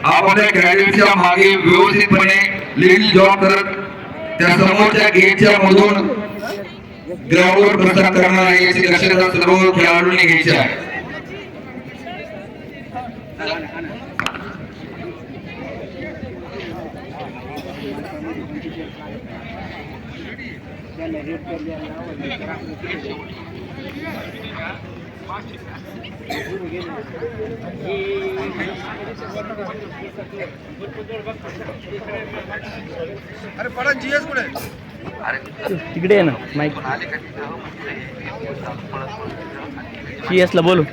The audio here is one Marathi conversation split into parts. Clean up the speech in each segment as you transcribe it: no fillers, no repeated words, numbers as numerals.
आपल्या कॅडेटच्या मागे व्यवस्थितपणे लेडीज जॉब करत त्या समोरच्या गेटच्या मधून ग्राउंडवर प्रस्थान करणार आहे याची दक्षता सर्व खेळाडूंनी घ्यायची आहे. अरे पडा जीएस कुठे तिकडे आहे ना माईक जीएस ला बोलू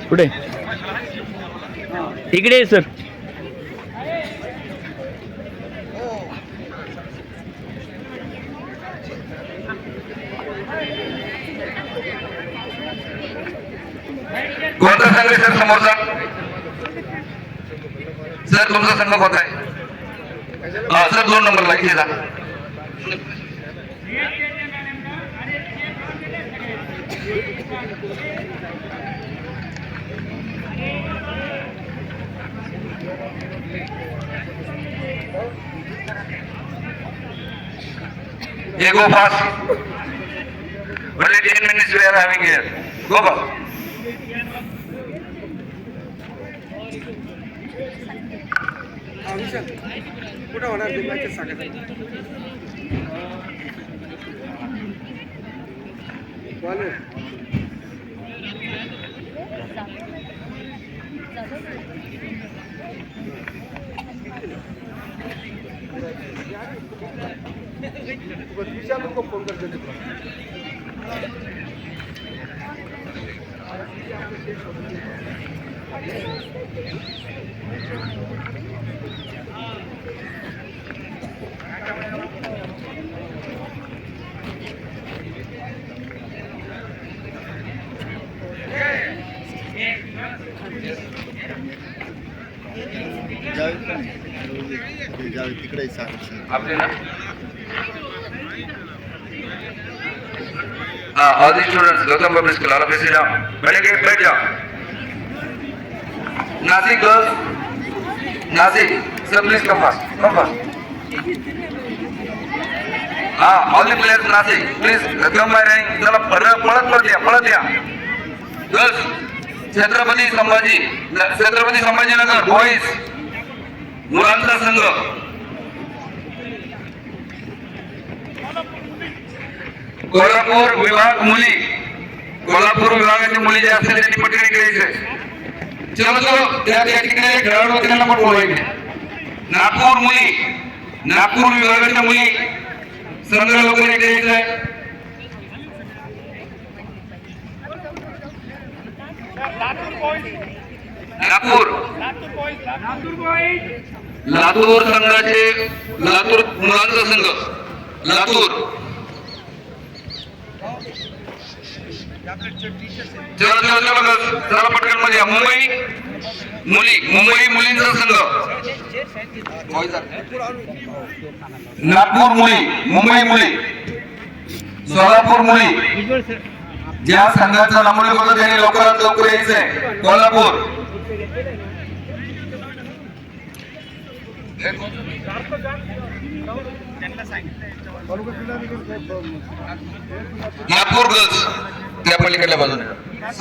कुठे इकडे सर कोणता संघ आहे सर समोरचा? सर तुमचा संघ कोणता आहे? सर 2 नंबरला इथे जा. Yeah, go fast. Only 10 minutes we are having here. Go fast. कुठे होणार ते मॅचेस सांगत विशाल लोक फोन करते तिकडे आपल्याला all the students Gautam Public School all of you sit down. बैठ जाओ. Nasik girls, Nasik sir please come fast. All the players Nasik please come by rank. चला पळत या girls. छत्रपती संभाजीनगर बॉईज मुलांचा संघ कोल्हापूर विभागाच्या मुली जे असतील त्यांनी पटकन करायचंय. चलो त्या ठिकाणी खेळाडू त्यांना पण बोलवायचे. नागपूर विभागाच्या मुली संघ लोकांनी करायचंय. लातूर संघाचे लातूर मुलांचा संघ लातूर चला पटकन मध्ये मुंबई मुलींचा संघ नागपूर मुंबई मुली सोलापूर मुली ज्या संघाचा नमुने होतं त्यांनी लवकरात लवकर यायचंय. कोल्हापूर नागपूर गर्ल्स त्या पलीकडल्या बाजूने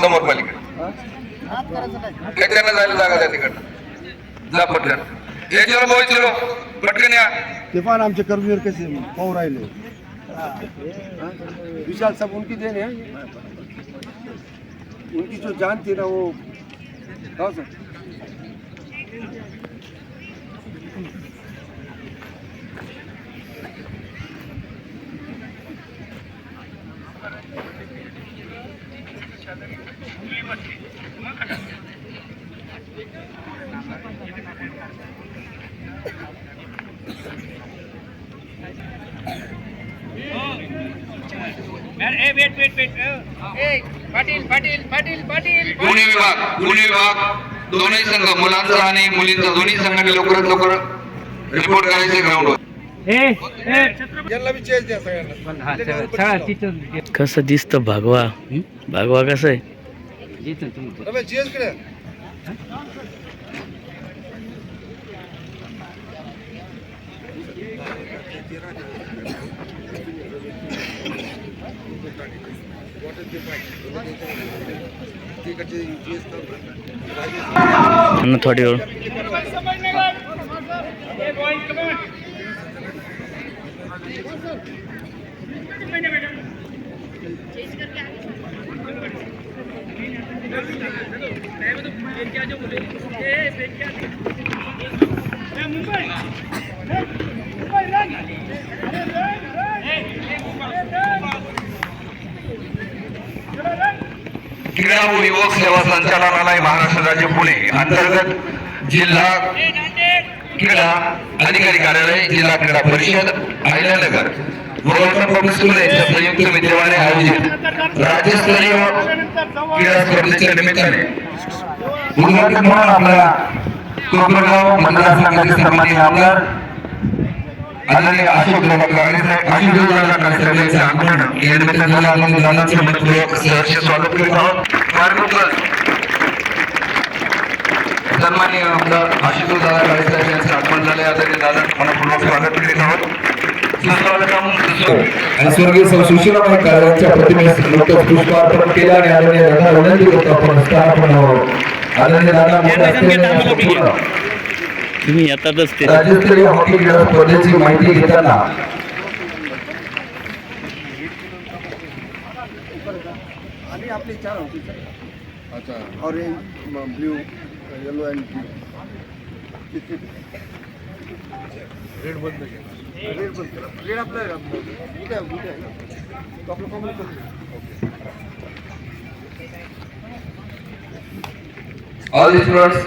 समोर पलीकडे त्यांना जायला जागा त्या तिकडनं जा पटकन. हे चलो भाऊ चलो पटकन या. ते पण आमचे कर्मवीर कसे पाहू राहिले. विशाल साहब उनकी देन है, उनकी जो जान थी ना वो सर गुण विभाग दोन्ही संघ मुलांचा आणि मुलींचा दोन्ही संघाने लवकरात लवकर रिपोर्ट करायचे ग्राउंडवर. कसं दिसतं भागवा कसं आहे? इकडचे GS त्यांना थोडी वेळ क्रीडा व युवक सेवा संचालनालय महाराष्ट्र राज्य पुणे अंतर्गत जिल्हा क्रीडा अधिकारी कार्यालय जिल्हा क्रीडा परिषद अहिल्यानगर व गौतम पब्लिक स्कूल यांच्या संयुक्त विद्यमाने आयोजित राज्यस्तरीय क्रीडा स्पर्धेच्या निमित्ताने उद्घाटन म्हणून आपल्या कोपरगाव मतदारसंघाचे सन्माननीय आमदार आदरणीय अशोक यांचे आगमन या निमित्ताने झालं. आनंद दादांचे मनपूर्वक सहर्ष स्वागत करीत आहोत. मार्गदर्शक सन्माननीय आमदार आशुतोष दादा काळेसाहेब यांचे आगमन झाले. आदरणीय दादा मनपूर्वक स्वागत करीत आहोत. आणि स्वर्गीय सुशीलाबाई काळेंच्या प्रतिमेस नुकतंच पुष्पार्पण केलं आणि आदरणीय दादा विनंती करतो आपण स्थानापन्न व्हावं. आदरणीय दादा तुम्ही येतातच ते राज्यस्तरीय हॉकी क्रीडा स्पर्धेची माहिती घेताना आणि आपले 4 होते सर. अच्छा orange blue yellow and blue red बंद केला. रेड आपलं आहे का? बुट आहे ना तो आपलं कॉमन all the students